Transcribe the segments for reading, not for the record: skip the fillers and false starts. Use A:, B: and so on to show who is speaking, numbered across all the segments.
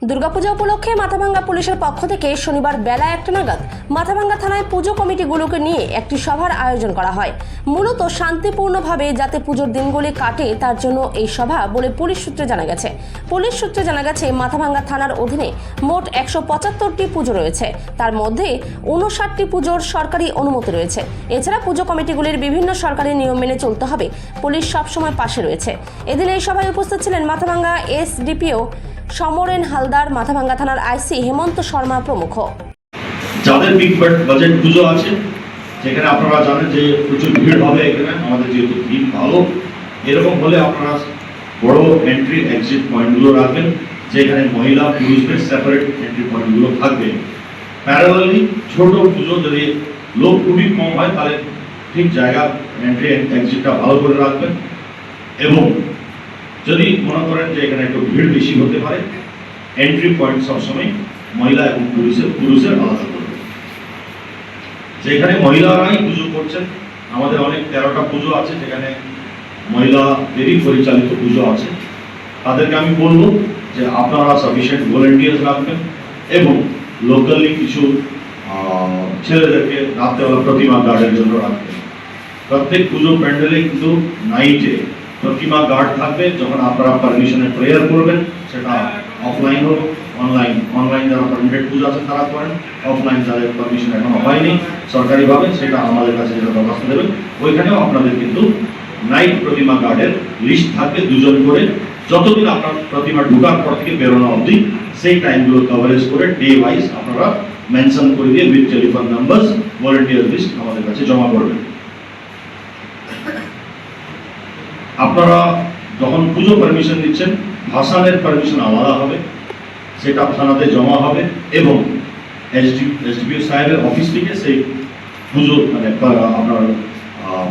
A: দুর্গাপূজা উপলক্ষে মাথাভাঙ্গা পুলিশের পক্ষ থেকে শনিবার বেলা 1টা নাগাদ মাথাভাঙ্গা থানায় পুজো কমিটিগুলোকে নিয়ে একটি সভার আয়োজন করা হয়। মূলত শান্তিপূর্ণভাবে যাতে পুজোর দিনগুলি কাটে তার জন্য এই সভা বলে পুলিশ সূত্রে জানা গেছে। পুলিশ সূত্রে জানা গেছে মাথাভাঙ্গা থানার অধীনে মোট 175টি পুজো রয়েছে, তার মধ্যে 59টি পুজোর সরকারি অনুমতি রয়েছে। এছাড়া পুজো কমিটিগুলির বিভিন্ন সরকারি নিয়ম মেনে চলতে হবে, পুলিশ সবসময় পাশে রয়েছে। এদিন এই সভায় উপস্থিত ছিলেন মাথাভাঙ্গা এসডিপিও সমরেন হালদার, মাথাভাঙ্গা থানার আইসি হেমন্ত শর্মা প্রমুখ।
B: যাদের বিগ বাজেট পুজো আছে, যেখানে আপনারা জানেন যে প্রচুর ভিড় হবে, এখানে আমাদের যেহেতু ভিড় ভালো, এরকম হলে আপনারা বড় এন্ট্রি এক্সিট পয়েন্টগুলো রাখবেন, যেখানে মহিলা পুরুষদের সেপারেট এন্ট্রি পয়েন্টগুলো থাকবে। প্যারালালি ছোট পুজো যদি লোক খুবই কম হয় তাহলে ঠিক জায়গা এন্ট্রি এক্সিটটা ভালো করে রাখবেন। এবং যদি মনে করেন যে এখানে একটু ভিড় বেশি হতে পারে, এন্ট্রি পয়েন্ট সবসময় মহিলা এবং পুরুষের আলাদা করবে। যেখানে মহিলারাই পুজো করছেন, আমাদের অনেক 13টা পুজো আছে যেখানে মহিলাদেরই পরিচালিত পুজো আছে, তাদেরকে আমি বলবো যে আপনারা সাফিসিয়েন্ট ভলেন্টিয়ার্স রাখবেন এবং লোকালি কিছু ছেলেদেরকে রাত্রেবেলা প্রতিমা গার্ডের জন্য রাখবেন। প্রত্যেক পুজো প্যান্ডেলে কিন্তু নাইটে প্রতিমা গার্ড থাকবে। যখন আপনারা পারমিশনে প্রেয়ার করবেন, সেটা অফলাইন হোক অনলাইন যারা পারমিটেড পুজো আছে তারা করেন, অফলাইন যাদের পারমিশন এখনো হয়নি সরকারিভাবে, সেটা আমাদের কাছে যেটা দরখাস্ত দেবেন, ওইখানেও আপনাদের কিন্তু নাইট প্রতিমা গার্ডের লিস্ট থাকবে, 2 জন করে। যতদিন আপনার প্রতিমা ঢোকার পর থেকে বেরোনো অবধি সেই টাইমগুলো কভারেজ করে ডে ওয়াইজ আপনারা মেনশন করে দিয়ে with telephone number volunteer list আমাদের কাছে জমা করবেন। আপনারা যখন পুজো পারমিশন দিচ্ছেন, ভাসানের পারমিশন আলাদা হবে, সেটা থানাতে জমা হবে এবং এসডিপিও সাহেবের অফিস থেকে সেই পুজো মানে আপনার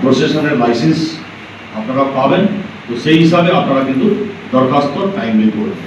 B: প্রসেশনের লাইসেন্স আপনারা পাবেন। তো সেই হিসাবে আপনারা কিন্তু দরখাস্ত টাইমলি করবেন।